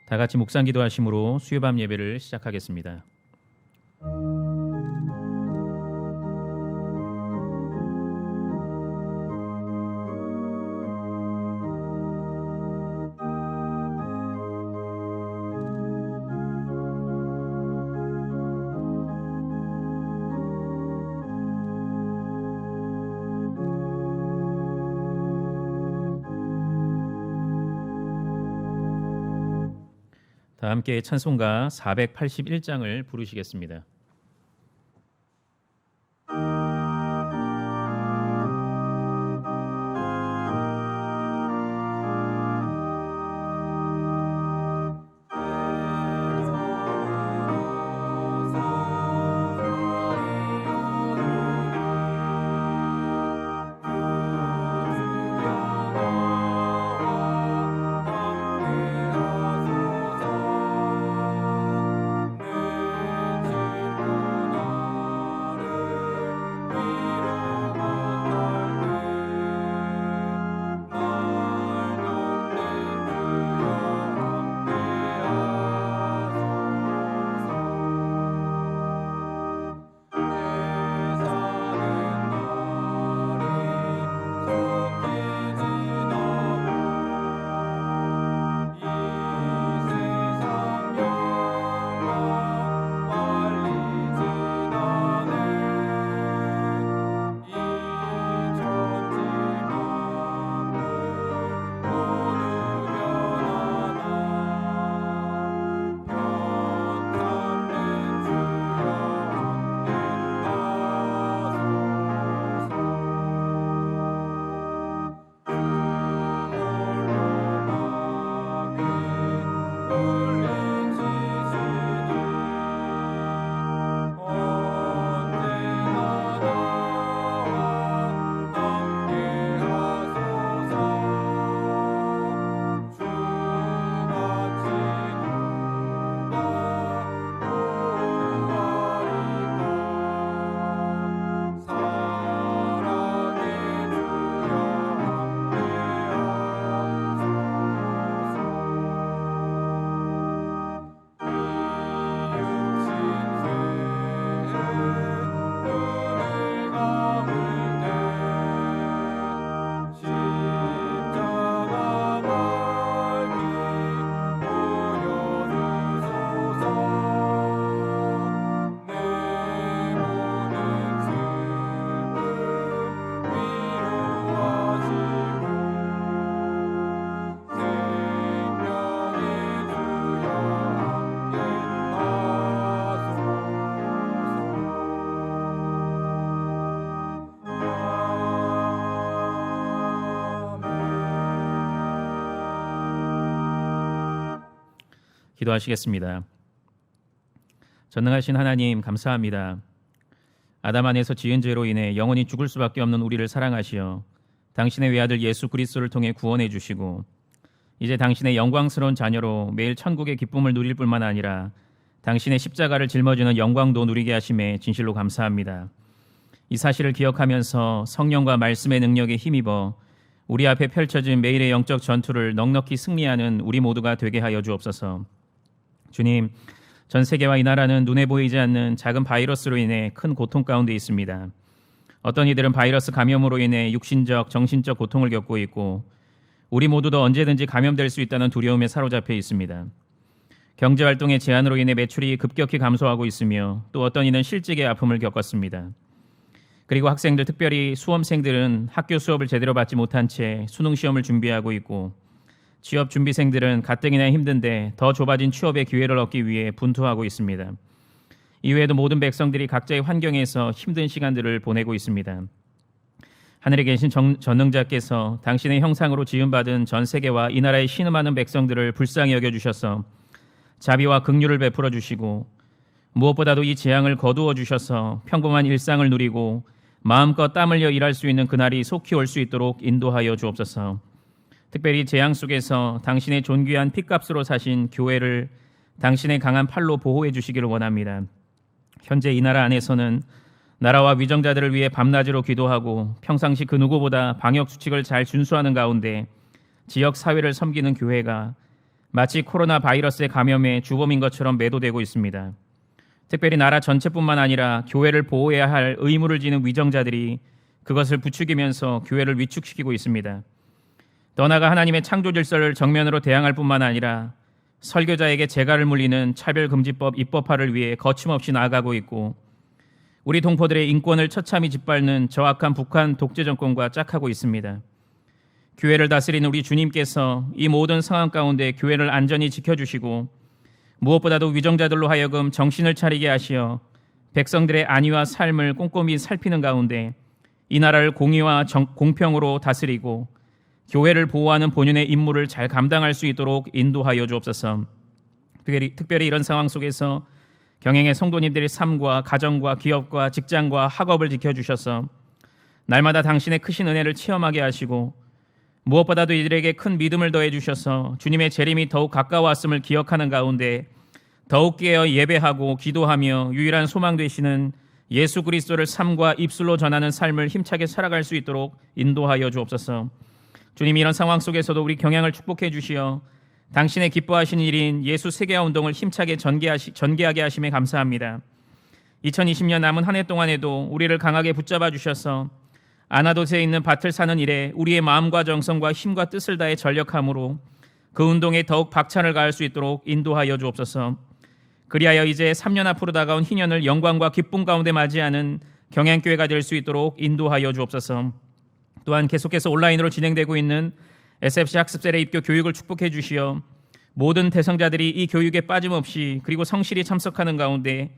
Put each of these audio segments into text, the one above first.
다 같이 묵상 기도하심으로 수요밤 예배를 시작하겠습니다. 다 함께 찬송가 481장을 부르시겠습니다. 기도하시겠습니다. 전능하신 하나님 감사합니다. 아담 안에서 지은 죄로 인해 영원히 죽을 수밖에 없는 우리를 사랑하시어 당신의 외아들 예수 그리스도를 통해 구원해 주시고 이제 당신의 영광스러운 자녀로 매일 천국의 기쁨을 누릴 뿐만 아니라 당신의 십자가를 짊어지는 영광도 누리게 하심에 진실로 감사합니다. 이 사실을 기억하면서 성령과 말씀의 능력에 힘입어 우리 앞에 펼쳐진 매일의 영적 전투를 넉넉히 승리하는 우리 모두가 되게 하여 주옵소서. 주님, 전 세계와 이 나라는 눈에 보이지 않는 작은 바이러스로 인해 큰 고통 가운데 있습니다. 어떤 이들은 바이러스 감염으로 인해 육신적, 정신적 고통을 겪고 있고 우리 모두도 언제든지 감염될 수 있다는 두려움에 사로잡혀 있습니다. 경제활동의 제한으로 인해 매출이 급격히 감소하고 있으며 또 어떤 이는 실직의 아픔을 겪었습니다. 그리고 학생들, 특별히 수험생들은 학교 수업을 제대로 받지 못한 채 수능 시험을 준비하고 있고 취업 준비생들은 가뜩이나 힘든데 더 좁아진 취업의 기회를 얻기 위해 분투하고 있습니다. 이외에도 모든 백성들이 각자의 환경에서 힘든 시간들을 보내고 있습니다. 하늘에 계신 전능자께서 당신의 형상으로 지음받은 전 세계와 이 나라의 신음하는 백성들을 불쌍히 여겨주셔서 자비와 긍휼을 베풀어 주시고 무엇보다도 이 재앙을 거두어 주셔서 평범한 일상을 누리고 마음껏 땀 흘려 일할 수 있는 그날이 속히 올 수 있도록 인도하여 주옵소서. 특별히 재앙 속에서 당신의 존귀한 핏값으로 사신 교회를 당신의 강한 팔로 보호해 주시기를 원합니다. 현재 이 나라 안에서는 나라와 위정자들을 위해 밤낮으로 기도하고 평상시 그 누구보다 방역 수칙을 잘 준수하는 가운데 지역 사회를 섬기는 교회가 마치 코로나 바이러스의 감염의 주범인 것처럼 매도되고 있습니다. 특별히 나라 전체뿐만 아니라 교회를 보호해야 할 의무를 지는 위정자들이 그것을 부추기면서 교회를 위축시키고 있습니다. 더 나아가 하나님의 창조 질서를 정면으로 대항할 뿐만 아니라 설교자에게 재갈을 물리는 차별금지법 입법화를 위해 거침없이 나아가고 있고, 우리 동포들의 인권을 처참히 짓밟는 저악한 북한 독재 정권과 짝하고 있습니다. 교회를 다스리는 우리 주님께서 이 모든 상황 가운데 교회를 안전히 지켜주시고 무엇보다도 위정자들로 하여금 정신을 차리게 하시어 백성들의 안위와 삶을 꼼꼼히 살피는 가운데 이 나라를 공의와 공평으로 다스리고 교회를 보호하는 본연의 임무를 잘 감당할 수 있도록 인도하여 주옵소서. 특별히 이런 상황 속에서 경영의 성도님들의 삶과 가정과 기업과 직장과 학업을 지켜주셔서 날마다 당신의 크신 은혜를 체험하게 하시고 무엇보다도 이들에게 큰 믿음을 더해 주셔서 주님의 재림이 더욱 가까워왔음을 기억하는 가운데 더욱 깨어 예배하고 기도하며 유일한 소망 되시는 예수 그리스도를 삶과 입술로 전하는 삶을 힘차게 살아갈 수 있도록 인도하여 주옵소서. 주님, 이런 상황 속에서도 우리 경향을 축복해 주시어 당신의 기뻐하시는 일인 예수 세계화 운동을 힘차게 전개하게 하심에 감사합니다. 2020년 남은 한 해 동안에도 우리를 강하게 붙잡아 주셔서 아나도세에 있는 밭을 사는 일에 우리의 마음과 정성과 힘과 뜻을 다해 전력함으로 그 운동에 더욱 박차를 가할 수 있도록 인도하여 주옵소서. 그리하여 이제 3년 앞으로 다가온 희년을 영광과 기쁨 가운데 맞이하는 경향교회가 될 수 있도록 인도하여 주옵소서. 또한 계속해서 온라인으로 진행되고 있는 SFC 학습셀의 입교 교육을 축복해 주시어 모든 대상자들이 이 교육에 빠짐없이 그리고 성실히 참석하는 가운데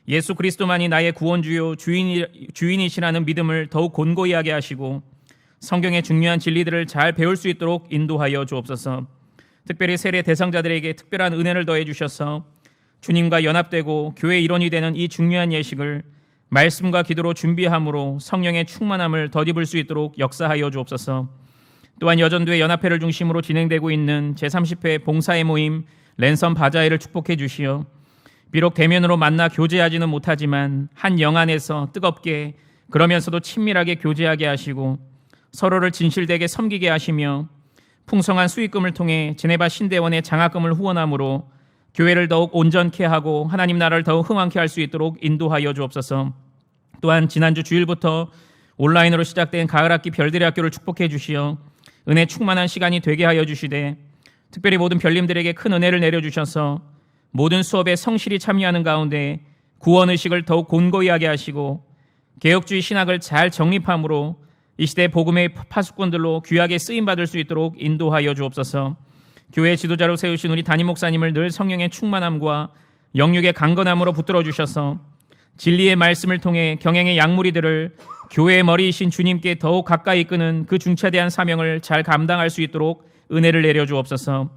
예수 그리스도만이 나의 구원주요 주인이시라는 믿음을 더욱 곤고히 하게 하시고 성경의 중요한 진리들을 잘 배울 수 있도록 인도하여 주옵소서. 특별히 세례 대상자들에게 특별한 은혜를 더해 주셔서 주님과 연합되고 교회의 일원이 되는 이 중요한 예식을 말씀과 기도로 준비함으로 성령의 충만함을 덧입을 수 있도록 역사하여 주옵소서. 또한 여전도의 연합회를 중심으로 진행되고 있는 제30회 봉사의 모임 랜선 바자회를 축복해 주시어 비록 대면으로 만나 교제하지는 못하지만 한 영 안에서 뜨겁게 그러면서도 친밀하게 교제하게 하시고 서로를 진실되게 섬기게 하시며 풍성한 수익금을 통해 제네바 신대원의 장학금을 후원함으로 교회를 더욱 온전케 하고 하나님 나라를 더욱 흥왕케 할 수 있도록 인도하여 주옵소서. 또한 지난주 주일부터 온라인으로 시작된 가을학기 별들의 학교를 축복해 주시어 은혜 충만한 시간이 되게 하여 주시되 특별히 모든 별님들에게 큰 은혜를 내려주셔서 모든 수업에 성실히 참여하는 가운데 구원의식을 더욱 곤고히 하게 하시고 개혁주의 신학을 잘 정립함으로 이 시대 복음의 파수꾼들로 귀하게 쓰임받을 수 있도록 인도하여 주옵소서. 교회 지도자로 세우신 우리 담임 목사님을 늘 성령의 충만함과 영육의 강건함으로 붙들어 주셔서 진리의 말씀을 통해 경영의 양무리들을 교회의 머리이신 주님께 더욱 가까이 이끄는 그 중차대한 사명을 잘 감당할 수 있도록 은혜를 내려 주옵소서.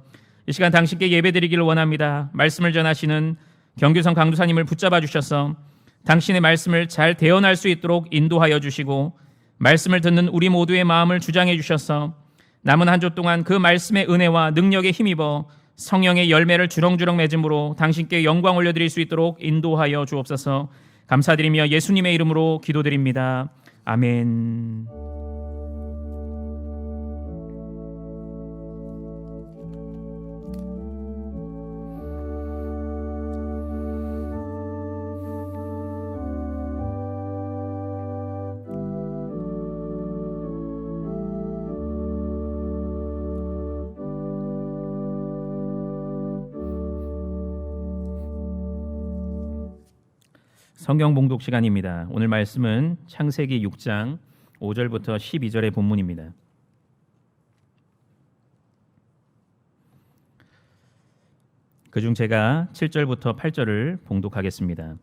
이 시간 당신께 예배드리기를 원합니다. 말씀을 전하시는 경규성 강도사님을 붙잡아 주셔서 당신의 말씀을 잘 대언할 수 있도록 인도하여 주시고 말씀을 듣는 우리 모두의 마음을 주장해 주셔서 남은 한 주 동안 그 말씀의 은혜와 능력에 힘입어 성령의 열매를 주렁주렁 맺음으로 당신께 영광 올려드릴 수 있도록 인도하여 주옵소서. 감사드리며 예수님의 이름으로 기도드립니다. 아멘. 성경 봉독 시간입니다. 오늘 말씀은 창세기 6장 5절부터 12절의 본문입니다. 그중 제가 7절부터 8절을 봉독하겠습니다.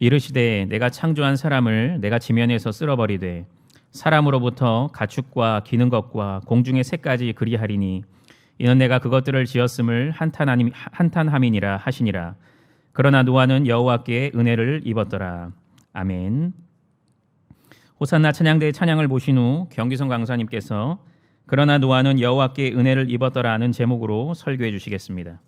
이르시되 내가 창조한 사람을 내가 지면에서 쓸어버리되 사람으로부터 가축과 기는 것과 공중의 새까지 그리하리니 이는 내가 그것들을 지었음을 한탄함이니라 하시니라. 그러나 노아는 여호와께 은혜를 입었더라. 아멘. 호산나 찬양대의 찬양을 보신 후 경기성 강사님께서 그러나 노아는 여호와께 은혜를 입었더라 하는 제목으로 설교해 주시겠습니다.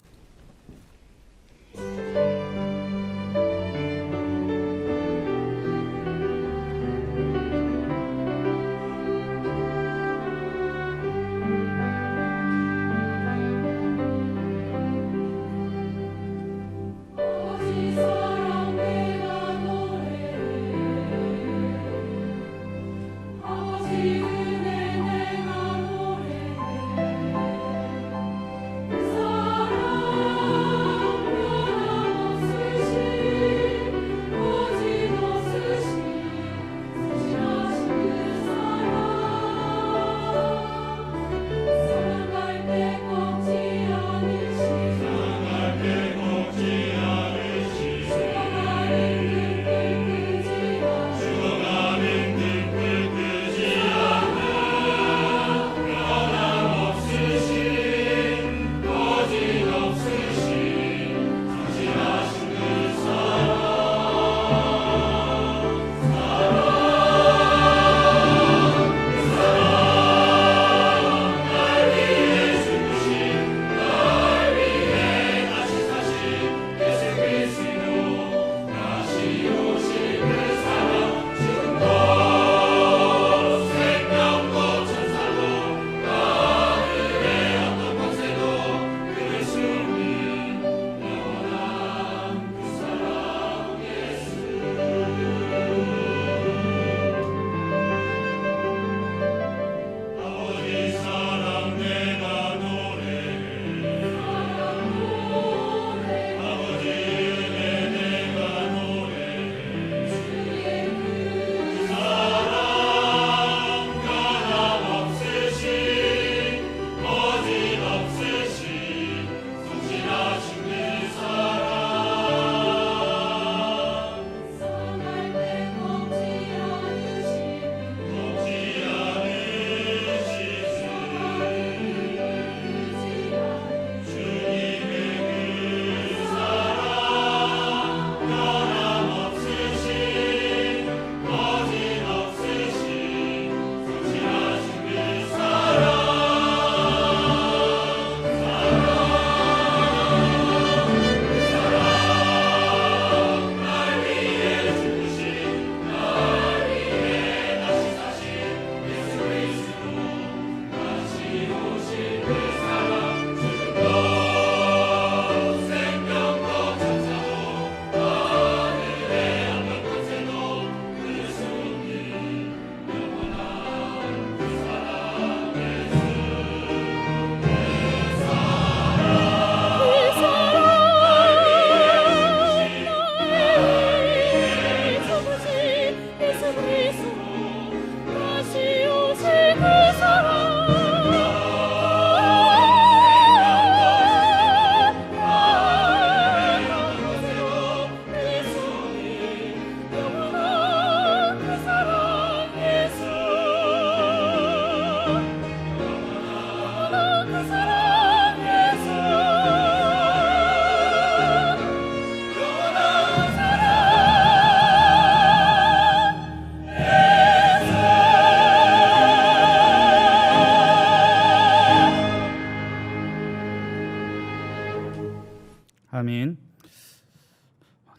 아멘.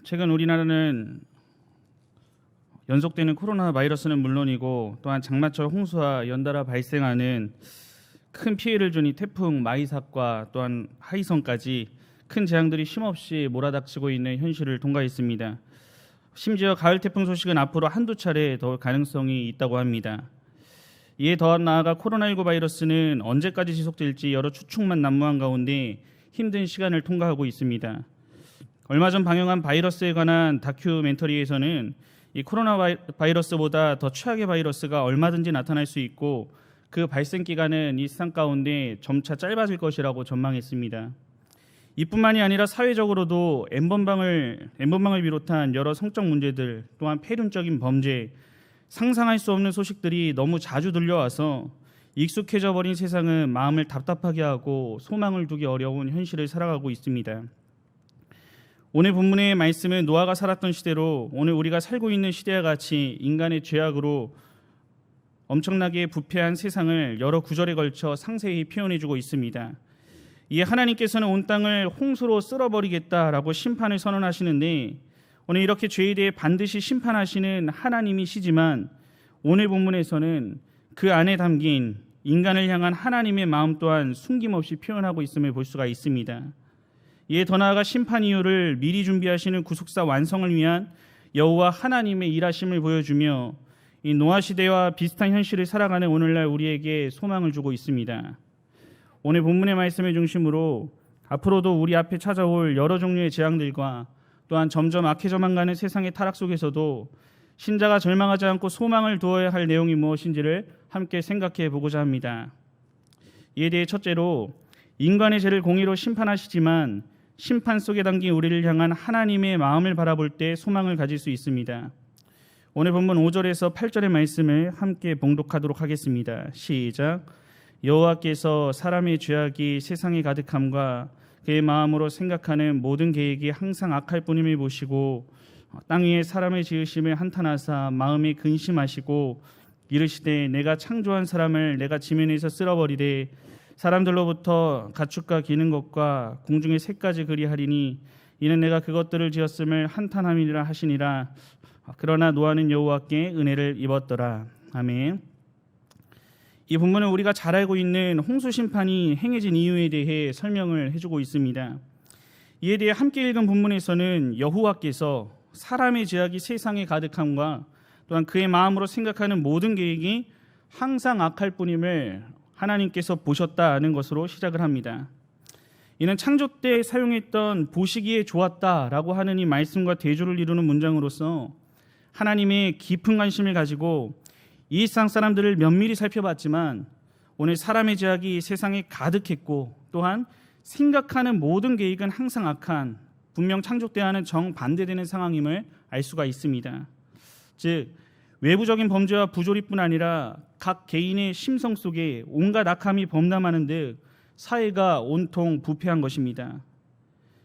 최근 우리나라는 연속되는 코로나 바이러스는 물론이고 또한 장마철 홍수와 연달아 발생하는 큰 피해를 준 이 태풍 마이삭과 또한 하이성까지 큰 재앙들이 쉼없이 몰아닥치고 있는 현실을 통과했습니다. 심지어 가을 태풍 소식은 앞으로 한두 차례 더 가능성이 있다고 합니다. 이에 더 나아가 코로나19 바이러스는 언제까지 지속될지 여러 추측만 난무한 가운데 힘든 시간을 통과하고 있습니다. 얼마 전 방영한 바이러스에 관한 다큐멘터리에서는 이 코로나 바이러스보다 더 최악의 바이러스가 얼마든지 나타날 수 있고 그 발생 기간은 이 세상 가운데 점차 짧아질 것이라고 전망했습니다. 이뿐만이 아니라 사회적으로도 N번방을 비롯한 여러 성적 문제들 또한 폐륜적인 범죄, 상상할 수 없는 소식들이 너무 자주 들려와서 익숙해져 버린 세상은 마음을 답답하게 하고 소망을 두기 어려운 현실을 살아가고 있습니다. 오늘 본문의 말씀은 노아가 살았던 시대로 오늘 우리가 살고 있는 시대와 같이 인간의 죄악으로 엄청나게 부패한 세상을 여러 구절에 걸쳐 상세히 표현해주고 있습니다. 이에 하나님께서는 온 땅을 홍수로 쓸어버리겠다라고 심판을 선언하시는데 오늘 이렇게 죄에 대해 반드시 심판하시는 하나님이시지만 오늘 본문에서는 그 안에 담긴 인간을 향한 하나님의 마음 또한 숨김없이 표현하고 있음을 볼 수가 있습니다. 이에 더 나아가 심판 이유를 미리 준비하시는 구속사 완성을 위한 여호와 하나님의 일하심을 보여주며 이 노아 시대와 비슷한 현실을 살아가는 오늘날 우리에게 소망을 주고 있습니다. 오늘 본문의 말씀을 중심으로 앞으로도 우리 앞에 찾아올 여러 종류의 재앙들과 또한 점점 악해져만 가는 세상의 타락 속에서도 신자가 절망하지 않고 소망을 두어야 할 내용이 무엇인지를 함께 생각해 보고자 합니다. 이에 대해 첫째로 인간의 죄를 공의로 심판하시지만 심판 속에 담긴 우리를 향한 하나님의 마음을 바라볼 때 소망을 가질 수 있습니다. 오늘 본문 5절에서 8절의 말씀을 함께 봉독하도록 하겠습니다. 시작. 여호와께서 사람의 죄악이 세상에 가득함과 그의 마음으로 생각하는 모든 계획이 항상 악할 뿐임을 보시고 땅 위에 사람의 지으심을 한탄하사 마음에 근심하시고 이르시되 내가 창조한 사람을 내가 지면에서 쓸어버리되 사람들로부터 가축과 기는 것과 공중의 새까지 그리하리니 이는 내가 그것들을 지었음을 한탄함이라 하시니라. 그러나 노아는 여호와께 은혜를 입었더라. 아멘. 이 본문은 우리가 잘 알고 있는 홍수 심판이 행해진 이유에 대해 설명을 해주고 있습니다. 이에 대해 함께 읽은 본문에서는 여호와께서 사람의 죄악이 세상에 가득함과 또한 그의 마음으로 생각하는 모든 계획이 항상 악할 뿐임을 하나님께서 보셨다는 것으로 시작을 합니다. 이는 창조 때 사용했던 보시기에 좋았다라고 하는 이 말씀과 대조를 이루는 문장으로서 하나님의 깊은 관심을 가지고 이 세상 사람들을 면밀히 살펴봤지만 오늘 사람의 죄악이 세상에 가득했고 또한 생각하는 모든 계획은 항상 악한 분명 창조 때와는 정반대되는 상황임을 알 수가 있습니다. 즉 외부적인 범죄와 부조리뿐 아니라 각 개인의 심성 속에 온갖 악함이 범람하는 듯 사회가 온통 부패한 것입니다.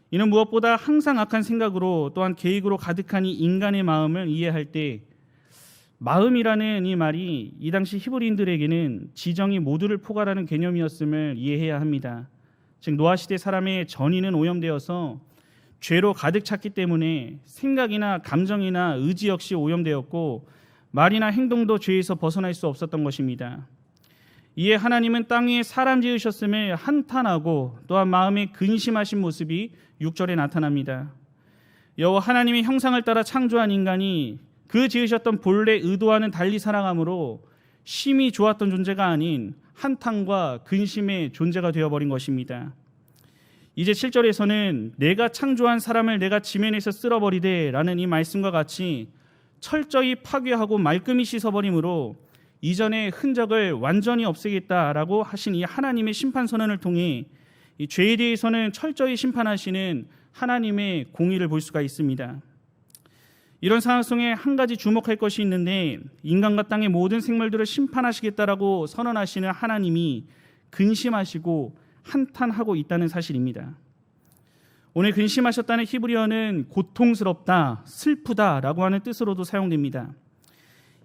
이는 무엇보다 항상 악한 생각으로 또한 계획으로 가득한 이 인간의 마음을 이해할 때 마음이라는 이 말이 이 당시 히브리인들에게는 지정이 모두를 포괄하는 개념이었음을 이해해야 합니다. 즉 노아 시대 사람의 전의는 오염되어서 죄로 가득 찼기 때문에 생각이나 감정이나 의지 역시 오염되었고 말이나 행동도 죄에서 벗어날 수 없었던 것입니다. 이에 하나님은 땅 위에 사람 지으셨음을 한탄하고 또한 마음에 근심하신 모습이 6절에 나타납니다. 여호와 하나님의 형상을 따라 창조한 인간이 그 지으셨던 본래 의도와는 달리 살아가므로 심히 좋았던 존재가 아닌 한탄과 근심의 존재가 되어버린 것입니다. 이제 7절에서는 내가 창조한 사람을 내가 지면에서 쓸어버리되 라는 이 말씀과 같이 철저히 파괴하고 말끔히 씻어버림으로 이전의 흔적을 완전히 없애겠다라고 하신 이 하나님의 심판 선언을 통해 이 죄에 대해서는 철저히 심판하시는 하나님의 공의를 볼 수가 있습니다. 이런 상황 속에 한 가지 주목할 것이 있는데 인간과 땅의 모든 생물들을 심판하시겠다라고 선언하시는 하나님이 근심하시고 한탄하고 있다는 사실입니다. 오늘 근심하셨다는 히브리어는 고통스럽다, 슬프다라고 하는 뜻으로도 사용됩니다.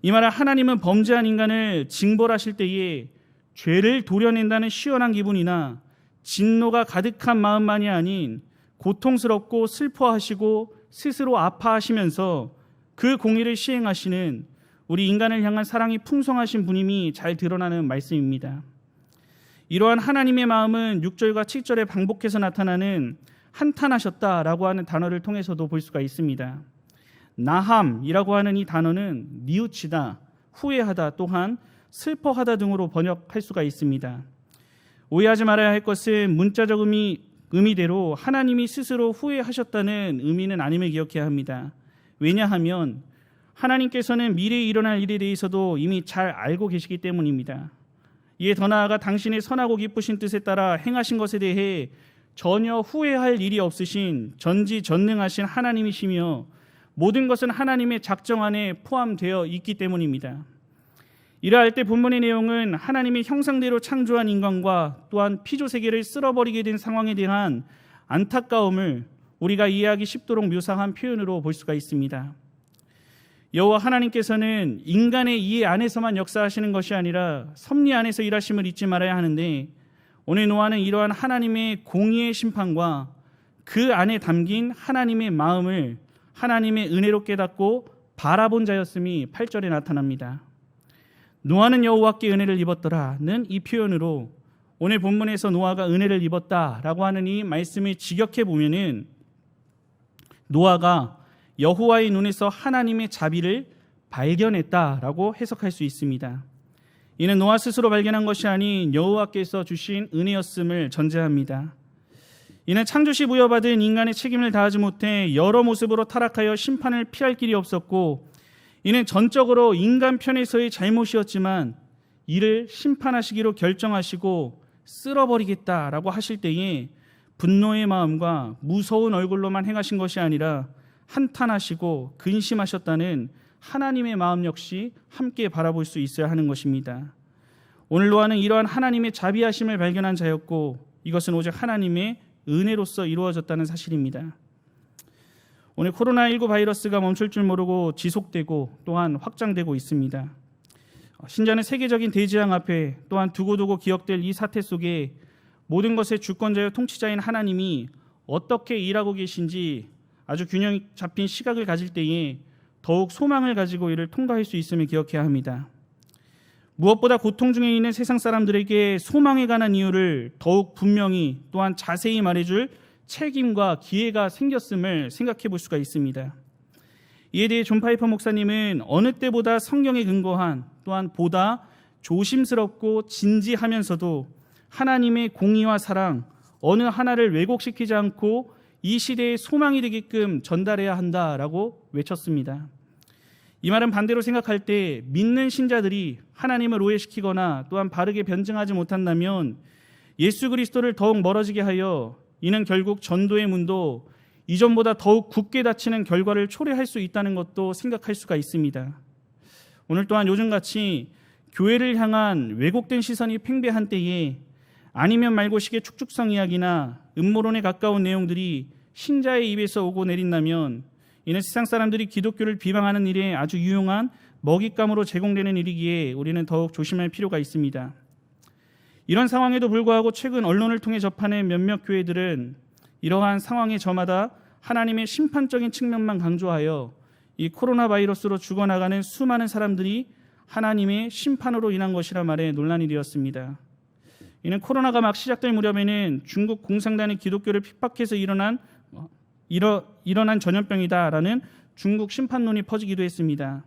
이 말은 하나님은 범죄한 인간을 징벌하실 때에 죄를 도려낸다는 시원한 기분이나 진노가 가득한 마음만이 아닌 고통스럽고 슬퍼하시고 스스로 아파하시면서 그 공의를 시행하시는 우리 인간을 향한 사랑이 풍성하신 분임이 잘 드러나는 말씀입니다. 이러한 하나님의 마음은 6절과 7절에 반복해서 나타나는 한탄하셨다라고 하는 단어를 통해서도 볼 수가 있습니다. 나함이라고 하는 이 단어는 뉘우치다, 후회하다, 또한 슬퍼하다 등으로 번역할 수가 있습니다. 오해하지 말아야 할 것은 문자적 의미대로 하나님이 스스로 후회하셨다는 의미는 아님을 기억해야 합니다. 왜냐하면 하나님께서는 미래에 일어날 일에 대해서도 이미 잘 알고 계시기 때문입니다. 이에 더 나아가 당신의 선하고 기쁘신 뜻에 따라 행하신 것에 대해 전혀 후회할 일이 없으신 전지전능하신 하나님이시며 모든 것은 하나님의 작정 안에 포함되어 있기 때문입니다. 이러할 때 본문의 내용은 하나님의 형상대로 창조한 인간과 또한 피조세계를 쓸어버리게 된 상황에 대한 안타까움을 우리가 이해하기 쉽도록 묘사한 표현으로 볼 수가 있습니다. 여호와 하나님께서는 인간의 이해 안에서만 역사하시는 것이 아니라 섭리 안에서 일하심을 잊지 말아야 하는데, 오늘 노아는 이러한 하나님의 공의의 심판과 그 안에 담긴 하나님의 마음을 하나님의 은혜로 깨닫고 바라본 자였음이 8절에 나타납니다. 노아는 여호와께 은혜를 입었더라는 이 표현으로 오늘 본문에서 노아가 은혜를 입었다라고 하는 이 말씀을 직역해 보면은 노아가 여호와의 눈에서 하나님의 자비를 발견했다라고 해석할 수 있습니다. 이는 노아 스스로 발견한 것이 아닌 여호와께서 주신 은혜였음을 전제합니다. 이는 창조시 부여받은 인간의 책임을 다하지 못해 여러 모습으로 타락하여 심판을 피할 길이 없었고, 이는 전적으로 인간 편에서의 잘못이었지만 이를 심판하시기로 결정하시고 쓸어버리겠다라고 하실 때에 분노의 마음과 무서운 얼굴로만 행하신 것이 아니라 한탄하시고 근심하셨다는 하나님의 마음 역시 함께 바라볼 수 있어야 하는 것입니다. 오늘 노아는 이러한 하나님의 자비하심을 발견한 자였고, 이것은 오직 하나님의 은혜로서 이루어졌다는 사실입니다. 오늘 코로나19 바이러스가 멈출 줄 모르고 지속되고 또한 확장되고 있습니다. 신자는 세계적인 대재앙 앞에 또한 두고두고 기억될 이 사태 속에 모든 것의 주권자여 통치자인 하나님이 어떻게 일하고 계신지 아주 균형 잡힌 시각을 가질 때에 더욱 소망을 가지고 이를 통과할 수 있음을 기억해야 합니다. 무엇보다 고통 중에 있는 세상 사람들에게 소망에 관한 이유를 더욱 분명히 또한 자세히 말해줄 책임과 기회가 생겼음을 생각해 볼 수가 있습니다. 이에 대해 존 파이퍼 목사님은 어느 때보다 성경에 근거한 또한 보다 조심스럽고 진지하면서도 하나님의 공의와 사랑 어느 하나를 왜곡시키지 않고 이 시대의 소망이 되게끔 전달해야 한다라고 외쳤습니다. 이 말은 반대로 생각할 때 믿는 신자들이 하나님을 오해시키거나 또한 바르게 변증하지 못한다면 예수 그리스도를 더욱 멀어지게 하여 이는 결국 전도의 문도 이전보다 더욱 굳게 닫히는 결과를 초래할 수 있다는 것도 생각할 수가 있습니다. 오늘 또한 요즘같이 교회를 향한 왜곡된 시선이 팽배한 때에 아니면 말고식의 축축성 이야기나 음모론에 가까운 내용들이 신자의 입에서 오고 내린다면 이는 세상 사람들이 기독교를 비방하는 일에 아주 유용한 먹잇감으로 제공되는 일이기에 우리는 더욱 조심할 필요가 있습니다. 이런 상황에도 불구하고 최근 언론을 통해 접하는 몇몇 교회들은 이러한 상황에 저마다 하나님의 심판적인 측면만 강조하여 이 코로나 바이러스로 죽어나가는 수많은 사람들이 하나님의 심판으로 인한 것이라 말에 논란이 되었습니다. 이는 코로나가 막 시작될 무렵에는 중국 공산당이 기독교를 핍박해서 일어난 전염병이다라는 중국 심판론이 퍼지기도 했습니다.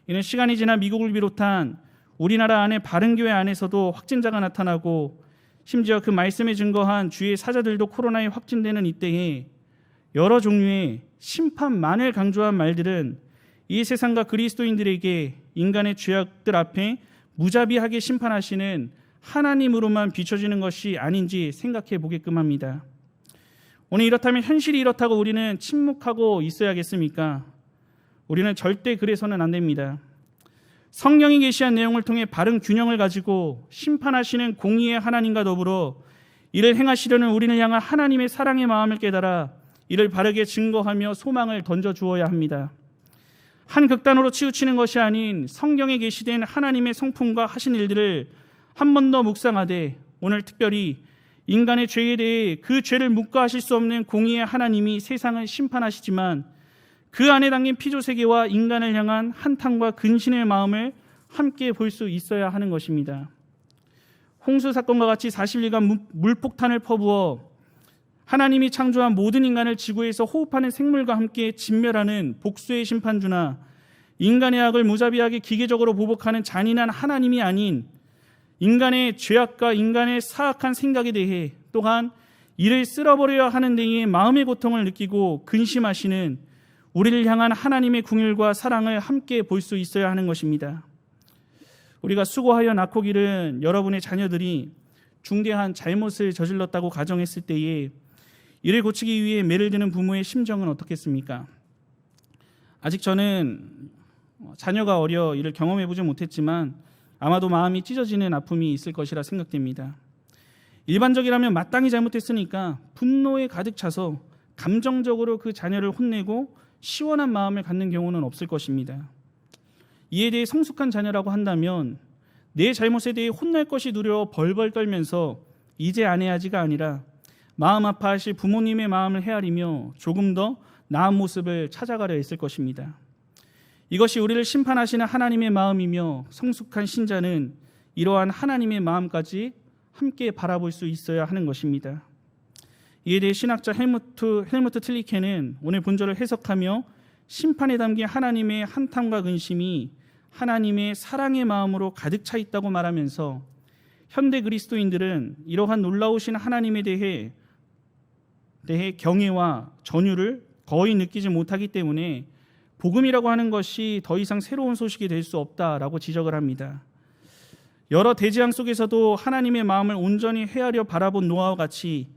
이는 시간이 지나 미국을 비롯한 우리나라 안에 바른교회 안에서도 확진자가 나타나고 심지어 그 말씀에 증거한 주의 사자들도 코로나에 확진되는 이때에 여러 종류의 심판만을 강조한 말들은 이 세상과 그리스도인들에게 인간의 죄악들 앞에 무자비하게 심판하시는 하나님으로만 비춰지는 것이 아닌지 생각해 보게끔 합니다. 오늘 이렇다면 현실이 이렇다고 우리는 침묵하고 있어야겠습니까? 우리는 절대 그래서는 안 됩니다. 성경이 계시한 내용을 통해 바른 균형을 가지고 심판하시는 공의의 하나님과 더불어 이를 행하시려는 우리를 향한 하나님의 사랑의 마음을 깨달아 이를 바르게 증거하며 소망을 던져 주어야 합니다. 한 극단으로 치우치는 것이 아닌 성경에 계시된 하나님의 성품과 하신 일들을 한 번 더 묵상하되 오늘 특별히 인간의 죄에 대해 그 죄를 묵과하실 수 없는 공의의 하나님이 세상을 심판하시지만 그 안에 담긴 피조세계와 인간을 향한 한탄과 근신의 마음을 함께 볼 수 있어야 하는 것입니다. 홍수 사건과 같이 40일간 물폭탄을 퍼부어 하나님이 창조한 모든 인간을 지구에서 호흡하는 생물과 함께 진멸하는 복수의 심판주나 인간의 악을 무자비하게 기계적으로 보복하는 잔인한 하나님이 아닌 인간의 죄악과 인간의 사악한 생각에 대해 또한 이를 쓸어버려야 하는 데에 마음의 고통을 느끼고 근심하시는 우리를 향한 하나님의 긍휼과 사랑을 함께 볼 수 있어야 하는 것입니다. 우리가 수고하여 낳고 기른 여러분의 자녀들이 중대한 잘못을 저질렀다고 가정했을 때에 이를 고치기 위해 매를 드는 부모의 심정은 어떻겠습니까? 아직 저는 자녀가 어려 이를 경험해보지 못했지만 아마도 마음이 찢어지는 아픔이 있을 것이라 생각됩니다. 일반적이라면 마땅히 잘못했으니까 분노에 가득 차서 감정적으로 그 자녀를 혼내고 시원한 마음을 갖는 경우는 없을 것입니다. 이에 대해 성숙한 자녀라고 한다면 내 잘못에 대해 혼날 것이 두려워 벌벌 떨면서 이제 안 해야지가 아니라 마음 아파하실 부모님의 마음을 헤아리며 조금 더 나은 모습을 찾아가려 했을 것입니다. 이것이 우리를 심판하시는 하나님의 마음이며 성숙한 신자는 이러한 하나님의 마음까지 함께 바라볼 수 있어야 하는 것입니다. 이에 대해 신학자 헬무트 틀리케는 오늘 본절을 해석하며 심판에 담긴 하나님의 한탄과 근심이 하나님의 사랑의 마음으로 가득 차 있다고 말하면서 현대 그리스도인들은 이러한 놀라우신 하나님에 대해 경외와 전율을 거의 느끼지 못하기 때문에 복음이라고 하는 것이 더 이상 새로운 소식이 될 수 없다라고 지적을 합니다. 여러 대재앙 속에서도 하나님의 마음을 온전히 헤아려 바라본 노아와 같이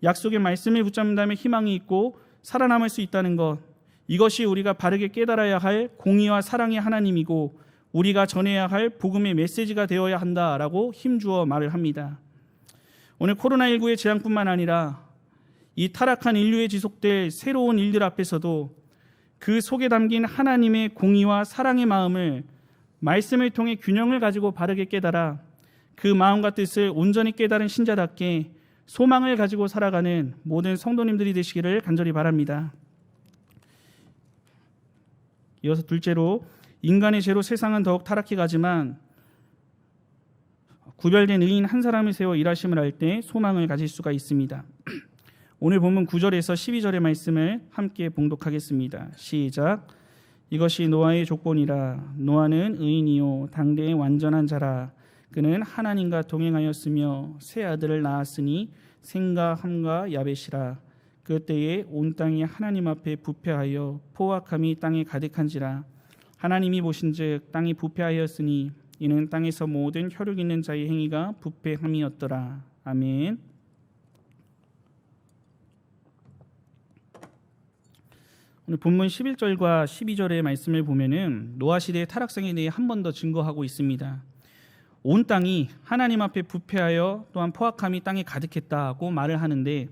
약속의 말씀을 붙잡는다면 희망이 있고 살아남을 수 있다는 것, 이것이 우리가 바르게 깨달아야 할 공의와 사랑의 하나님이고 우리가 전해야 할 복음의 메시지가 되어야 한다라고 힘주어 말을 합니다. 오늘 코로나19의 재앙뿐만 아니라 이 타락한 인류에 지속될 새로운 일들 앞에서도 그 속에 담긴 하나님의 공의와 사랑의 마음을 말씀을 통해 균형을 가지고 바르게 깨달아 그 마음과 뜻을 온전히 깨달은 신자답게 소망을 가지고 살아가는 모든 성도님들이 되시기를 간절히 바랍니다. 이어서 둘째로, 인간의 죄로 세상은 더욱 타락해 가지만 구별된 의인 한 사람을 세워 일하심을 할 때 소망을 가질 수가 있습니다. 오늘 본문 9절에서 12절의 말씀을 함께 봉독하겠습니다. 시작. 이것이 노아의 족본이라. 노아는 의인이요 당대의 완전한 자라. 그는 하나님과 동행하였으며 세 아들을 낳았으니 셈과 함과 야벳이라. 그때에 온 땅이 하나님 앞에 부패하여 포악함이 땅에 가득한지라. 하나님이 보신즉 땅이 부패하였으니 이는 땅에서 모든 혈육 있는 자의 행위가 부패함이었더라. 아멘. 오늘 본문 11절과 12절의 말씀을 보면은 노아 시대의 타락성에 대해 한 번 더 증거하고 있습니다. 온 땅이 하나님 앞에 부패하여 또한 포악함이 땅에 가득했다고 말을 하는데,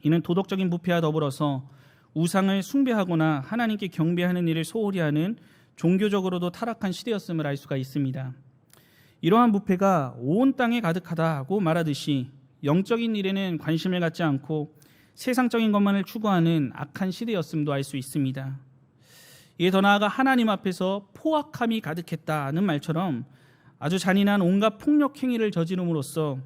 이는 도덕적인 부패와 더불어서 우상을 숭배하거나 하나님께 경배하는 일을 소홀히 하는 종교적으로도 타락한 시대였음을 알 수가 있습니다. 이러한 부패가 온 땅에 가득하다고 말하듯이 영적인 일에는 관심을 갖지 않고 세상적인 것만을 추구하는 악한 시대였음도 알 수 있습니다. 이에 더 나아가 하나님 앞에서 포악함이 가득했다는 말처럼 아주 잔인한 온갖 폭력 행위를 저지름으로써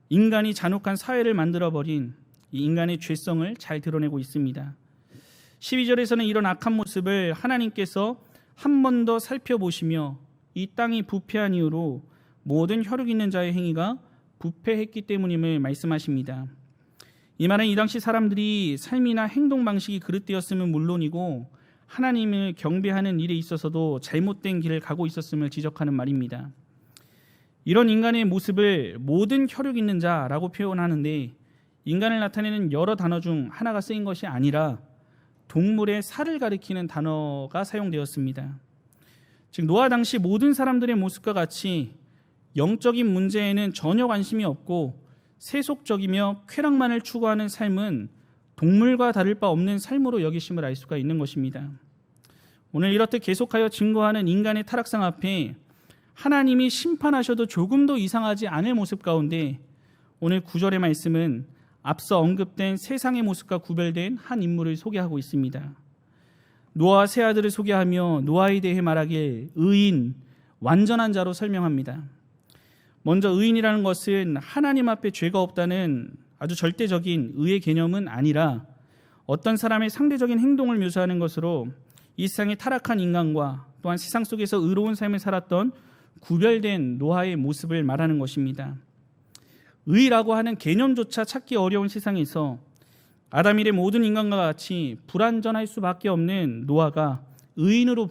인간이 잔혹한 사회를 만들어버린 이 인간의 죄성을 잘 드러내고 있습니다. 12절에서는 이런 악한 모습을 하나님께서 한 번 더 살펴보시며 이 땅이 부패한 이유로 모든 혈육 있는 자의 행위가 부패했기 때문임을 말씀하십니다. 이 말은 이 당시 사람들이 삶이나 행동 방식이 그릇되었음은 물론이고 하나님을 경배하는 일에 있어서도 잘못된 길을 가고 있었음을 지적하는 말입니다. 이런 인간의 모습을 모든 혈육 있는 자라고 표현하는데, 인간을 나타내는 여러 단어 중 하나가 쓰인 것이 아니라 동물의 살을 가리키는 단어가 사용되었습니다. 즉 노아 당시 모든 사람들의 모습과 같이 영적인 문제에는 전혀 관심이 없고 세속적이며 쾌락만을 추구하는 삶은 동물과 다를 바 없는 삶으로 여기심을 알 수가 있는 것입니다. 오늘 이렇듯 계속하여 증거하는 인간의 타락상 앞에 하나님이 심판하셔도 조금도 이상하지 않을 모습 가운데 오늘 9절의 말씀은 앞서 언급된 세상의 모습과 구별된 한 인물을 소개하고 있습니다. 노아와 세 아들을 소개하며 노아에 대해 말하길 의인, 완전한 자로 설명합니다. 먼저 의인이라는 것은 하나님 앞에 죄가 없다는 아주 절대적인 의의 개념은 아니라 어떤 사람의 상대적인 행동을 묘사하는 것으로 이 세상의 타락한 인간과 또한 세상 속에서 의로운 삶을 살았던 구별된 노아의 모습을 말하는 것입니다. 의라고 하는 개념조차 찾기 어려운 세상에서 아담 이래 모든 인간과 같이 불완전할 수밖에 없는 노아가 의인으로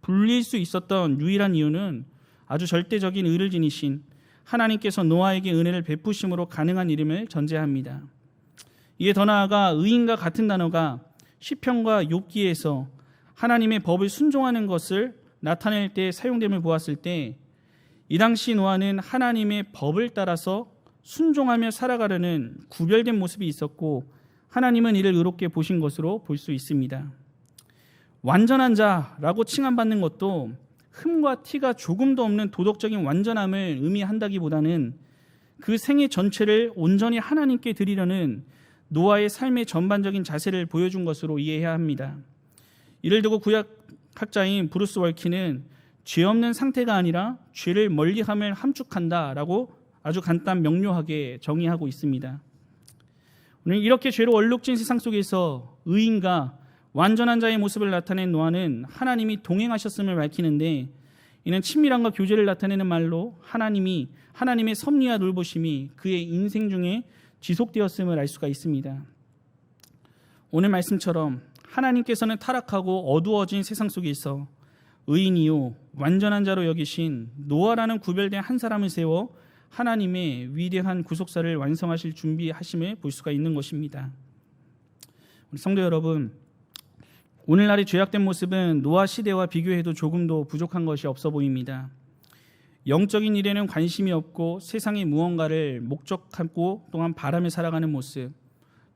불릴 수 있었던 유일한 이유는 아주 절대적인 의를 지니신 하나님께서 노아에게 은혜를 베푸심으로 가능한 일임을 전제합니다. 이에 더 나아가 의인과 같은 단어가 시편과 욥기에서 하나님의 법을 순종하는 것을 나타낼 때 사용됨을 보았을 때 이 당시 노아는 하나님의 법을 따라서 순종하며 살아가려는 구별된 모습이 있었고 하나님은 이를 의롭게 보신 것으로 볼 수 있습니다. 완전한 자라고 칭함받는 것도 흠과 티가 조금도 없는 도덕적인 완전함을 의미한다기보다는 그 생애 전체를 온전히 하나님께 드리려는 노아의 삶의 전반적인 자세를 보여준 것으로 이해해야 합니다. 이를 두고 구약학자인 브루스 월키는 죄 없는 상태가 아니라 죄를 멀리함을 함축한다라고 아주 간단 명료하게 정의하고 있습니다. 오늘 이렇게 죄로 얼룩진 세상 속에서 의인과 완전한 자의 모습을 나타낸 노아는 하나님이 동행하셨음을 밝히는데 이는 친밀함과 교제를 나타내는 말로 하나님의 섭리와 돌보심이 그의 인생 중에 지속되었음을 알 수가 있습니다. 오늘 말씀처럼 하나님께서는 타락하고 어두워진 세상 속에서 의인이요 완전한 자로 여기신 노아라는 구별된 한 사람을 세워 하나님의 위대한 구속사를 완성하실 준비하심을 볼 수가 있는 것입니다. 우리 성도 여러분, 오늘날의 죄악된 모습은 노아 시대와 비교해도 조금도 부족한 것이 없어 보입니다. 영적인 일에는 관심이 없고 세상의 무언가를 목적하고 또한 바라며 살아가는 모습,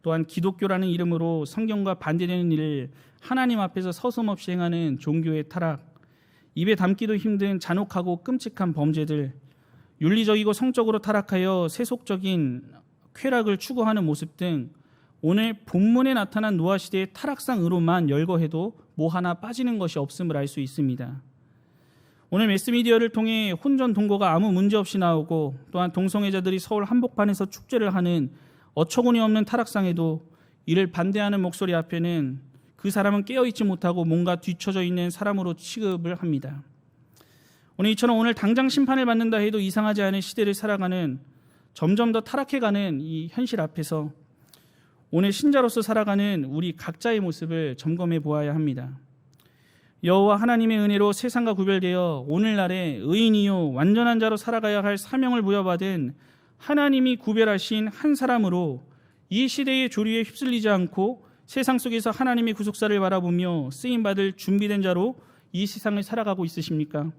또한 기독교라는 이름으로 성경과 반대되는 일을 하나님 앞에서 서슴없이 행하는 종교의 타락, 입에 담기도 힘든 잔혹하고 끔찍한 범죄들, 윤리적이고 성적으로 타락하여 세속적인 쾌락을 추구하는 모습 등 오늘 본문에 나타난 노아 시대의 타락상으로만 열거해도 뭐 하나 빠지는 것이 없음을 알 수 있습니다. 오늘 매스미디어를 통해 혼전 동거가 아무 문제 없이 나오고 또한 동성애자들이 서울 한복판에서 축제를 하는 어처구니 없는 타락상에도 이를 반대하는 목소리 앞에는 그 사람은 깨어있지 못하고 뭔가 뒤처져 있는 사람으로 취급을 합니다. 오늘 이처럼 오늘 당장 심판을 받는다 해도 이상하지 않은 시대를 살아가는 점점 더 타락해가는 이 현실 앞에서 오늘 신자로서 살아가는 우리 각자의 모습을 점검해 보아야 합니다. 여호와 하나님의 은혜로 세상과 구별되어 오늘날의 의인이요 완전한 자로 살아가야 할 사명을 부여받은 하나님이 구별하신 한 사람으로 이 시대의 조류에 휩쓸리지 않고 세상 속에서 하나님의 구속사를 바라보며 쓰임받을 준비된 자로 이 세상을 살아가고 있으십니까?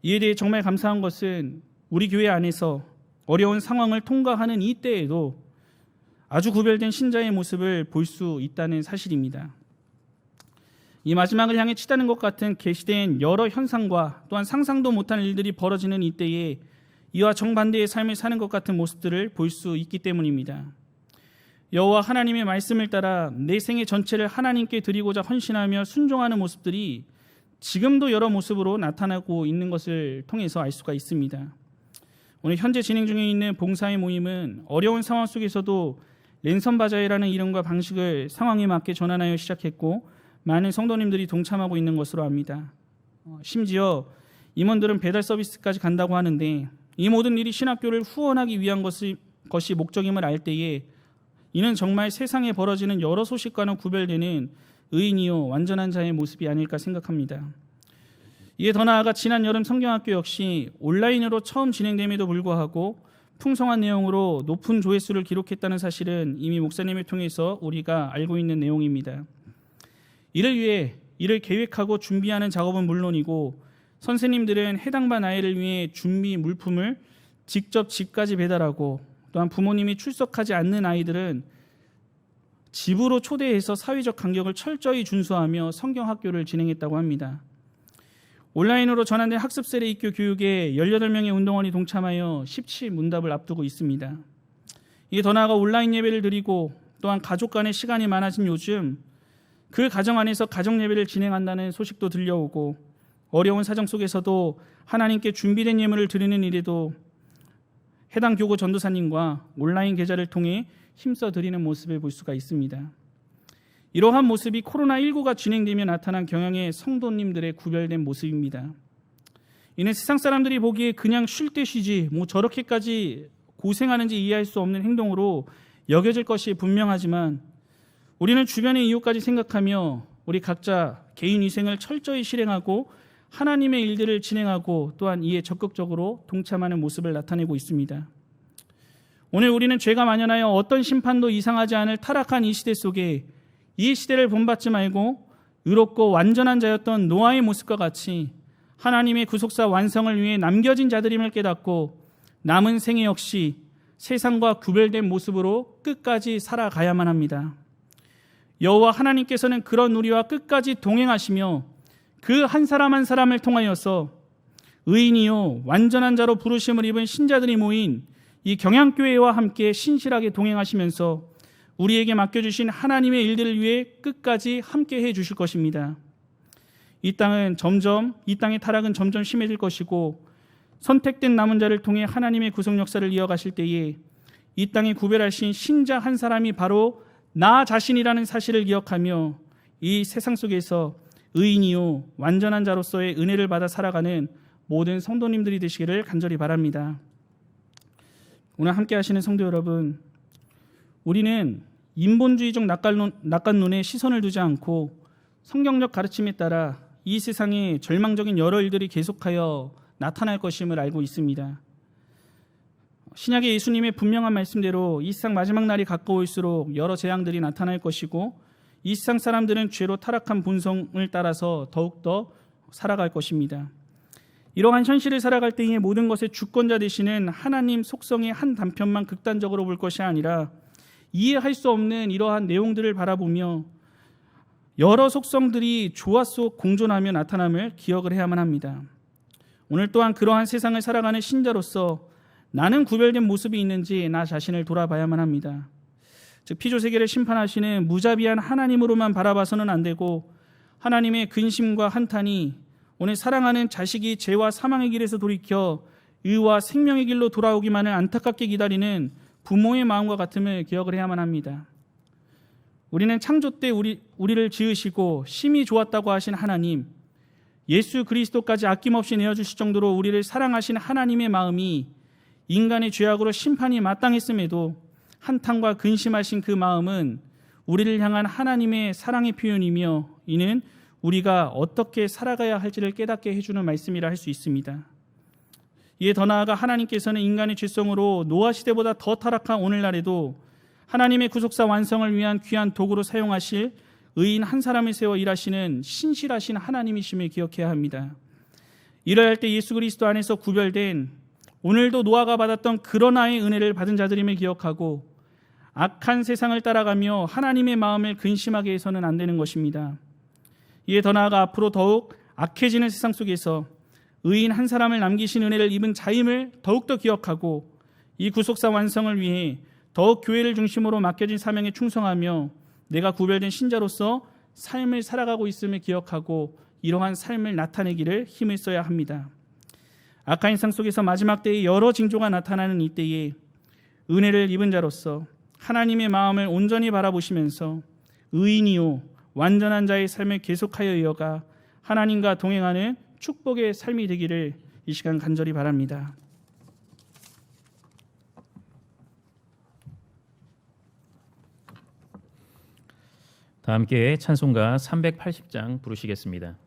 이에 대해 정말 감사한 것은 우리 교회 안에서 어려운 상황을 통과하는 이 때에도 아주 구별된 신자의 모습을 볼 수 있다는 사실입니다. 이 마지막을 향해 치닫는 것 같은 계시된 여러 현상과 또한 상상도 못한 일들이 벌어지는 이때에 이와 정반대의 삶을 사는 것 같은 모습들을 볼 수 있기 때문입니다. 여호와 하나님의 말씀을 따라 내 생애 전체를 하나님께 드리고자 헌신하며 순종하는 모습들이 지금도 여러 모습으로 나타나고 있는 것을 통해서 알 수가 있습니다. 오늘 현재 진행 중에 있는 봉사의 모임은 어려운 상황 속에서도 랜선 바자회라는 이름과 방식을 상황에 맞게 전환하여 시작했고 많은 성도님들이 동참하고 있는 것으로 압니다. 심지어 임원들은 배달 서비스까지 간다고 하는데 이 모든 일이 신학교를 후원하기 위한 것이 목적임을 알 때에 이는 정말 세상에 벌어지는 여러 소식과는 구별되는 의인이요 완전한 자의 모습이 아닐까 생각합니다. 이에 더 나아가 지난 여름 성경학교 역시 온라인으로 처음 진행됨에도 불구하고 풍성한 내용으로 높은 조회수를 기록했다는 사실은 이미 목사님을 통해서 우리가 알고 있는 내용입니다. 이를 위해 이를 계획하고 준비하는 작업은 물론이고 선생님들은 해당 반 아이를 위해 준비 물품을 직접 집까지 배달하고 또한 부모님이 출석하지 않는 아이들은 집으로 초대해서 사회적 간격을 철저히 준수하며 성경학교를 진행했다고 합니다. 온라인으로 전환된 학습 세례 입교 교육에 18명의 운동원이 동참하여 17문답을 앞두고 있습니다. 이게 더 나아가 온라인 예배를 드리고 또한 가족 간의 시간이 많아진 요즘 그 가정 안에서 가정 예배를 진행한다는 소식도 들려오고 어려운 사정 속에서도 하나님께 준비된 예물을 드리는 일에도 해당 교구 전도사님과 온라인 계좌를 통해 힘써 드리는 모습을 볼 수가 있습니다. 이러한 모습이 코로나19가 진행되며 나타난 경향의 성도님들의 구별된 모습입니다. 이는 세상 사람들이 보기에 그냥 쉴 때 쉬지 저렇게까지 고생하는지 이해할 수 없는 행동으로 여겨질 것이 분명하지만 우리는 주변의 이유까지 생각하며 우리 각자 개인 위생을 철저히 실행하고 하나님의 일들을 진행하고 또한 이에 적극적으로 동참하는 모습을 나타내고 있습니다. 오늘 우리는 죄가 만연하여 어떤 심판도 이상하지 않을 타락한 이 시대 속에 이 시대를 본받지 말고 의롭고 완전한 자였던 노아의 모습과 같이 하나님의 구속사 완성을 위해 남겨진 자들임을 깨닫고 남은 생애 역시 세상과 구별된 모습으로 끝까지 살아가야만 합니다. 여호와 하나님께서는 그런 우리와 끝까지 동행하시며 그 한 사람 한 사람을 통하여서 의인이요 완전한 자로 부르심을 입은 신자들이 모인 이 경향교회와 함께 신실하게 동행하시면서 우리에게 맡겨주신 하나님의 일들을 위해 끝까지 함께 해주실 것입니다. 이 땅의 타락은 점점 심해질 것이고 선택된 남은 자를 통해 하나님의 구속 역사를 이어가실 때에 이 땅에 구별하신 신자 한 사람이 바로 나 자신이라는 사실을 기억하며 이 세상 속에서 의인이요 완전한 자로서의 은혜를 받아 살아가는 모든 성도님들이 되시기를 간절히 바랍니다. 오늘 함께 하시는 성도 여러분, 우리는 인본주의적 낙관론에 시선을 두지 않고 성경적 가르침에 따라 이 세상에 절망적인 여러 일들이 계속하여 나타날 것임을 알고 있습니다. 신약의 예수님의 분명한 말씀대로 이 세상 마지막 날이 가까울수록 여러 재앙들이 나타날 것이고 이 세상 사람들은 죄로 타락한 본성을 따라서 더욱더 살아갈 것입니다. 이러한 현실을 살아갈 때에 모든 것의 주권자 되시는 하나님 속성의 한 단편만 극단적으로 볼 것이 아니라 이해할 수 없는 이러한 내용들을 바라보며 여러 속성들이 조화 속 공존하며 나타남을 기억을 해야만 합니다. 오늘 또한 그러한 세상을 살아가는 신자로서 나는 구별된 모습이 있는지 나 자신을 돌아봐야만 합니다. 즉 피조세계를 심판하시는 무자비한 하나님으로만 바라봐서는 안 되고 하나님의 근심과 한탄이 오늘 사랑하는 자식이 죄와 사망의 길에서 돌이켜 의와 생명의 길로 돌아오기만을 안타깝게 기다리는 부모의 마음과 같음을 기억을 해야만 합니다. 우리는 창조 때 우리를 지으시고 심히 좋았다고 하신 하나님, 예수 그리스도까지 아낌없이 내어주실 정도로 우리를 사랑하신 하나님의 마음이 인간의 죄악으로 심판이 마땅했음에도 한탄과 근심하신 그 마음은 우리를 향한 하나님의 사랑의 표현이며 이는 우리가 어떻게 살아가야 할지를 깨닫게 해주는 말씀이라 할 수 있습니다. 이에 더 나아가 하나님께서는 인간의 죄성으로 노아 시대보다 더 타락한 오늘날에도 하나님의 구속사 완성을 위한 귀한 도구로 사용하실 의인 한 사람을 세워 일하시는 신실하신 하나님이심을 기억해야 합니다. 이러야 할 때 예수 그리스도 안에서 구별된 오늘도 노아가 받았던 그러나의 은혜를 받은 자들임을 기억하고 악한 세상을 따라가며 하나님의 마음을 근심하게 해서는 안 되는 것입니다. 이에 더 나아가 앞으로 더욱 악해지는 세상 속에서 의인 한 사람을 남기신 은혜를 입은 자임을 더욱더 기억하고 이 구속사 완성을 위해 더욱 교회를 중심으로 맡겨진 사명에 충성하며 내가 구별된 신자로서 삶을 살아가고 있음을 기억하고 이러한 삶을 나타내기를 힘을 써야 합니다. 악한 세상 속에서 마지막 때에 여러 징조가 나타나는 이때에 은혜를 입은 자로서 하나님의 마음을 온전히 바라보시면서 의인이요 완전한 자의 삶을 계속하여 이어가 하나님과 동행하는 축복의 삶이 되기를 이 시간 간절히 바랍니다. 다 함께 찬송가 380장 부르시겠습니다.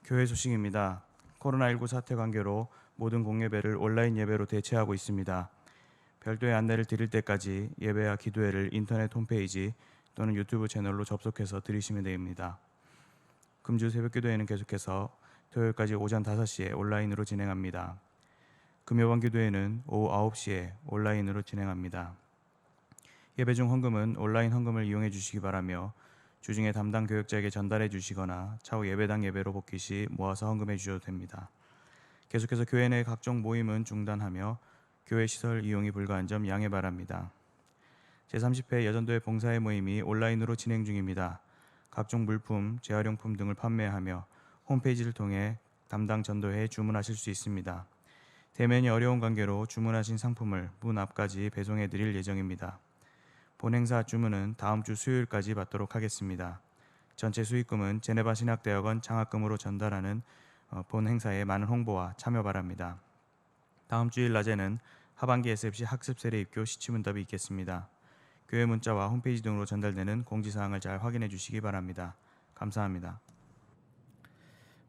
교회 소식입니다. 코로나19 사태 관계로 모든 공예배를 온라인 예배로 대체하고 있습니다. 별도의 안내를 드릴 때까지 예배와 기도회를 인터넷 홈페이지 또는 유튜브 채널로 접속해서 들으시면 됩니다. 금주 새벽기도회는 계속해서 토요일까지 오전 5시에 온라인으로 진행합니다. 금요반 기도회는 오후 9시에 온라인으로 진행합니다. 예배 중 헌금은 온라인 헌금을 이용해 주시기 바라며 주중에 담당 교역자에게 전달해 주시거나 차후 예배당 예배로 복귀 시 모아서 헌금해 주셔도 됩니다. 계속해서 교회 내 각종 모임은 중단하며 교회 시설 이용이 불가한 점 양해 바랍니다. 제30회 여전도회 봉사회 모임이 온라인으로 진행 중입니다. 각종 물품, 재활용품 등을 판매하며 홈페이지를 통해 담당 전도회에 주문하실 수 있습니다. 대면이 어려운 관계로 주문하신 상품을 문 앞까지 배송해 드릴 예정입니다. 본 행사 주문은 다음 주 수요일까지 받도록 하겠습니다. 전체 수익금은 제네바 신학대학원 장학금으로 전달하는 본 행사에 많은 홍보와 참여 바랍니다. 다음 주일 낮에는 하반기 SFC 학습 세례 입교 시치문답이 있겠습니다. 교회 문자와 홈페이지 등으로 전달되는 공지사항을 잘 확인해 주시기 바랍니다. 감사합니다.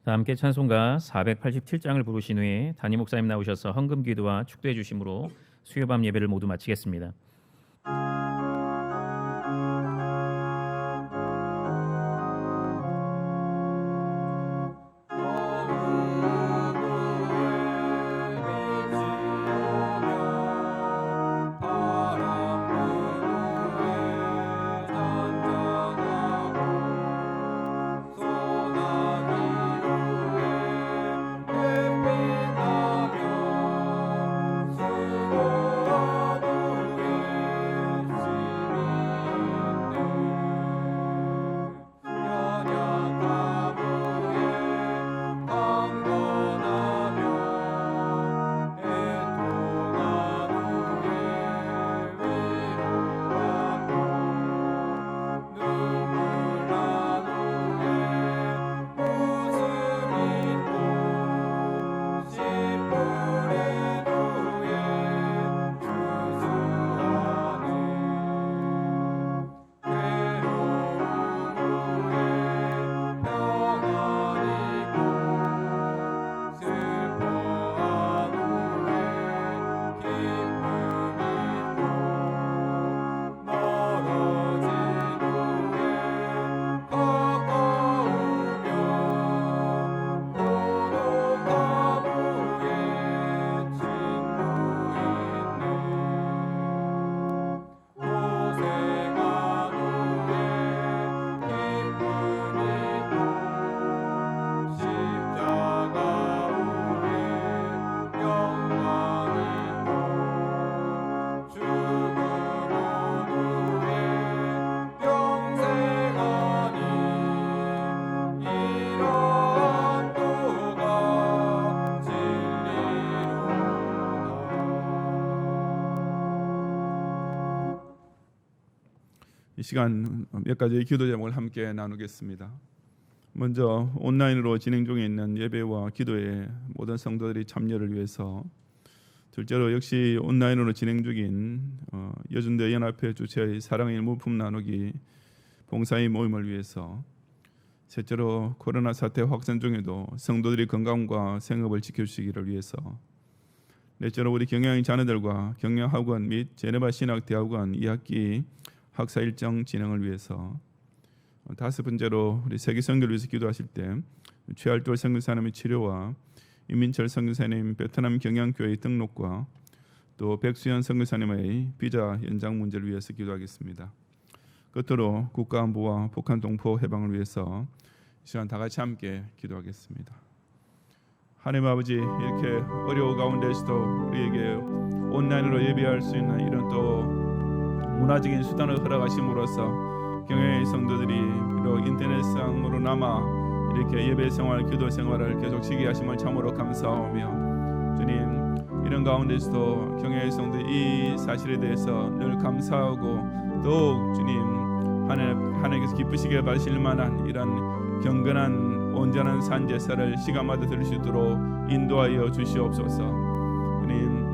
다 함께 찬송가 487장을 부르신 후에 담임 목사님 나오셔서 헌금 기도와 축도해 주심으로 수요밤 예배를 모두 마치겠습니다. 이 시간 몇 가지 기도 제목을 함께 나누겠습니다. 먼저 온라인으로 진행 중에 있는 예배와 기도에 모든 성도들이 참여를 위해서, 둘째로 역시 온라인으로 진행 중인 여전도회 연합회 주최의 사랑의 일물품 나누기 봉사의 모임을 위해서, 셋째로 코로나 사태 확산 중에도 성도들이 건강과 생업을 지켜주시기를 위해서, 넷째로 우리 경영의 자녀들과 경영학원 및 제네바 신학대학원 2학기 학사 일정 진행을 위해서, 다섯 번째로 우리 세계 선교를 위해서 기도하실 때 최알돌 선교사님의 치료와 이민철 선교사님 베트남 경양교회 등록과 또 백수현 선교사님의 비자 연장 문제를 위해서 기도하겠습니다. 끝으로 국가안보와 북한 동포 해방을 위해서 이 시간 다 같이 함께 기도하겠습니다. 하나님 아버지, 이렇게 어려운 가운데서도 우리에게 온라인으로 예배할 수 있는 이런 또 문화적인 수단을 허락하심으로써 경영의 성도들이 비록 인터넷상으로나마 이렇게 예배 생활, 기도 생활을 계속 지게 하심을 참으로 감사하며, 주님, 이런 가운데서도 경영의 성도 이 사실에 대해서 늘 감사하고 더욱 주님 하나님께서 기쁘시게 받으실 만한 이런 경건한 온전한 산제사를 시간마다 들을 수 있도록 인도하여 주시옵소서. 주님,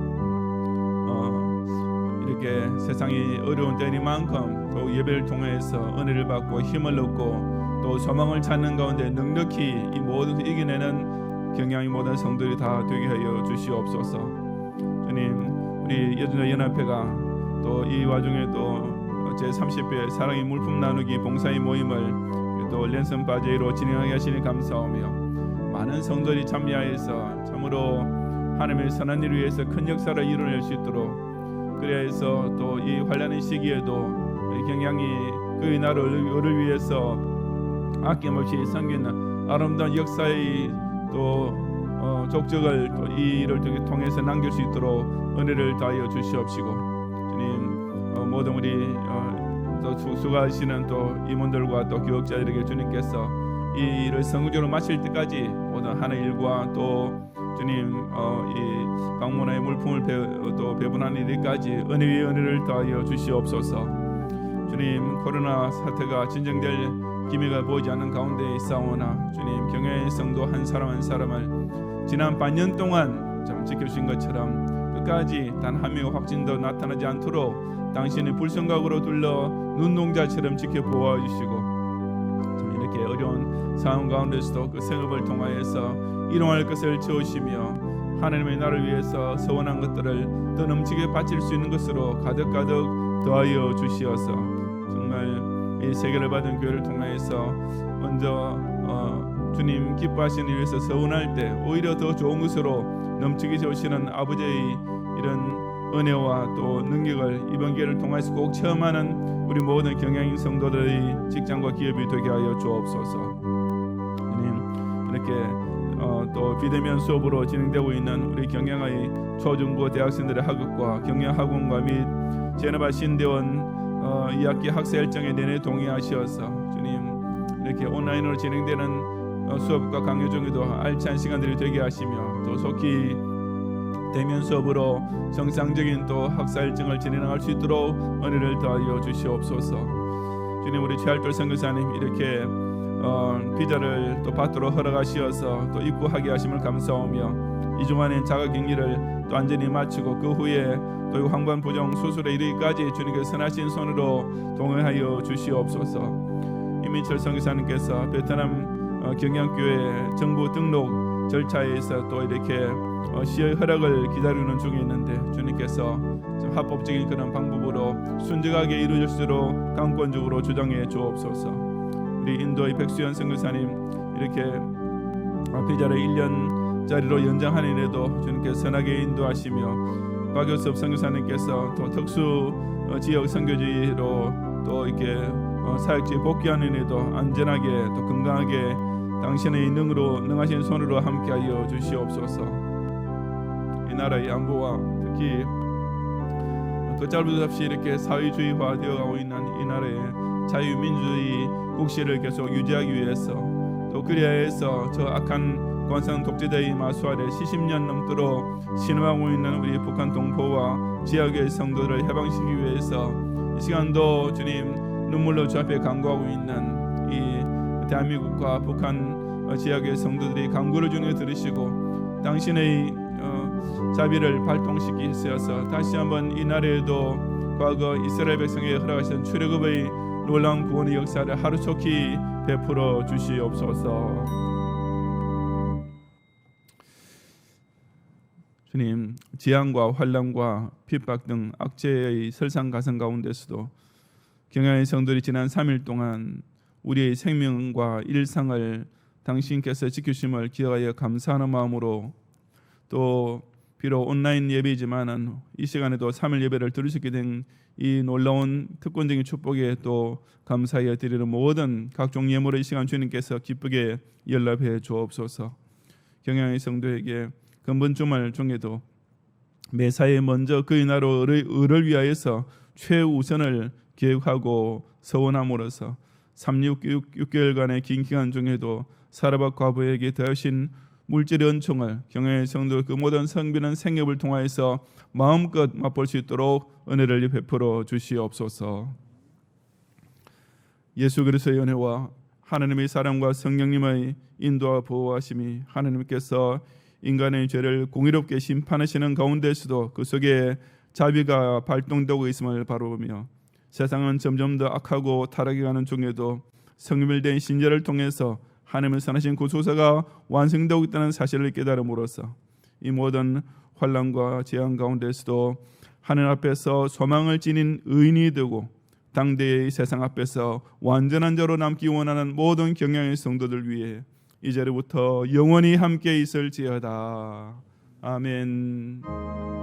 이렇게 세상이 어려운 때이만큼 더욱 예배를 통해서 은혜를 받고 힘을 얻고 또 소망을 찾는 가운데 넉넉히 이 모든 것을 이겨내는 경향이 모든 성도들이 다 되게 하여 주시옵소서. 주님, 우리 여전히 연합회가 또 이 와중에 또 제30회 사랑의 물품 나누기 봉사의 모임을 또 랜선 바제이로 진행하게 하시니 감사하며 많은 성도들이 참여하여서 참으로 하나님의 선한 일을 위해서 큰 역사를 이뤄낼 수 있도록 그래야 해서 또 이 환난의 시기에도 경향이 그의 나라를 위해서 아낌없이 섬기는 아름다운 역사의 또 족적을 또 이 일을 통해서 남길 수 있도록 은혜를 다하여 주시옵시고 주님 모든 우리 또 수고하시는 또 임원들과 또 교역자들에게 주님께서 이 일을 성공적으로 마칠 때까지 모든 하나의 일과 또 주님 이 방문의 물품을 또 배분하는 일까지 은혜 위에 은혜를 더하여 주시옵소서. 주님 코로나 사태가 진정될 기미가 보이지 않는 가운데 있사오나 주님 경외의 성도 한 사람 한 사람을 지난 반년 동안 좀 지켜주신 것처럼 끝까지 단 한 명의 확진도 나타나지 않도록 당신의 불성각으로 둘러 눈동자처럼 지켜보아 주시고 좀 이렇게 어려운 상황 가운데서도 그 생업을 통하여서 일용할 것을 채우시며 하나님의 나라를 위해서 서원한 것들을 더 넘치게 바칠 수 있는 것으로 가득가득 더하여 주시어서 정말 이 세계를 받은 교회를 통하여서 먼저 주님 기뻐하시는 일 위해서 서원할 때 오히려 더 좋은 것으로 넘치게 주시는 아버지의 이런 은혜와 또 능력을 이번 기회를 통해서 꼭 체험하는 우리 모든 경향인 성도들의 직장과 기업이 되게 하여 주옵소서. 주님 이렇게 또 비대면 수업으로 진행되고 있는 우리 경영의 초중고 대학생들의 학업과 경영학원과 및 제네바 신대원 2학기 학사 일정에 내내 동의하시어서 주님 이렇게 온라인으로 진행되는 수업과 강의 중에도 알찬 시간들이 되게 하시며 또 속히 대면 수업으로 정상적인 또 학사 일정을 진행할 수 있도록 은혜를 더하여 주시옵소서. 주님 우리 최할돌 선교사님 이렇게 비자를 또 받도록 허락하시어서 또 입국하게 하심을 감사하며 이 중간에 자가격리를 또 완전히 마치고 그 후에 또 황반 부정 수술에 이르기까지 주님께서 선하신 손으로 동행하여 주시옵소서. 이민철 선교사님께서 베트남 경양교회 정부 등록 절차에서 또 이렇게 시의 허락을 기다리는 중에 있는데 주님께서 좀 합법적인 그런 방법으로 순적하게 이루어질수록 강권적으로 주장해 주옵소서. 우리 인도의 백수연 선교사님 이렇게 비자를 1년짜리로 연장하는 일에도 주님께서 선하게 인도하시며 박효섭 선교사님께서 또 특수 지역 선교지로 또 이렇게 사역지에 복귀하는 일에도 안전하게 또 건강하게 당신의 능하신 손으로 함께하여 주시옵소서. 이 나라의 안보와 특히 걷잡을 수 없이 이렇게 사회주의화 되어가고 있는 이 나라의 자유민주주의 국시를 계속 유지하기 위해서 또 그래야 해서 저 악한 관상 독재자의 마수 아래 70년 넘도록 신음하고 있는 우리 북한 동포와 지역의 성도들을 해방시키기 위해서 이 시간도 주님 눈물로 주 앞에 간구하고 있는 이 대한민국과 북한 지역의 성도들이 간구를 주는 것 들으시고 당신의 자비를 발동시키셔서 다시 한번 이 나라에도 과거 이스라엘 백성에게 허락하신 출애굽의 놀라운 구원의 역사를 하루속히 베풀어 주시옵소서. 주님 재앙과 환난과 핍박 등 악재의 설상가상 가운데서도 경향의 성도들이 지난 3일 동안 우리의 생명과 일상을 당신께서 지키심을 기억하여 감사하는 마음으로 또 비록 온라인 예배이지만은 이 시간에도 3일 예배를 들으시게 된 이 놀라운 특권적인 축복에 또 감사하여 드리는 모든 각종 예물의 시간 주님께서 기쁘게 연락해 주옵소서. 경향의 성도에게 근본주말 중에도 매사에 먼저 그의 나라 의를 위하여서 최우선을 계획하고 서원함으로써 6개월간의 긴 기간 중에도 사라밧 과부에게 더하신 물질의 은총을 경향의 성도 그 모든 성비는 생업을 통하여서 마음껏 맛볼 수 있도록 은혜를 베풀어 주시옵소서. 예수 그리스도의 은혜와 하나님의 사랑과 성령님의 인도와 보호하심이 하나님께서 인간의 죄를 공의롭게 심판하시는 가운데서도 그 속에 자비가 발동되고 있음을 바라보며 세상은 점점 더 악하고 타락해 가는 중에도 성밀된 신자를 통해서 하나님의 선하신 구속사가 완성되고 있다는 사실을 깨달음으로써 이 모든 환난과 재앙 가운데서도 하나님 앞에서 소망을 지닌 의인이 되고 당대의 세상 앞에서 완전한 자로 남기 원하는 모든 경향의 성도들 위해 이제부터 영원히 함께 있을지어다. 아멘.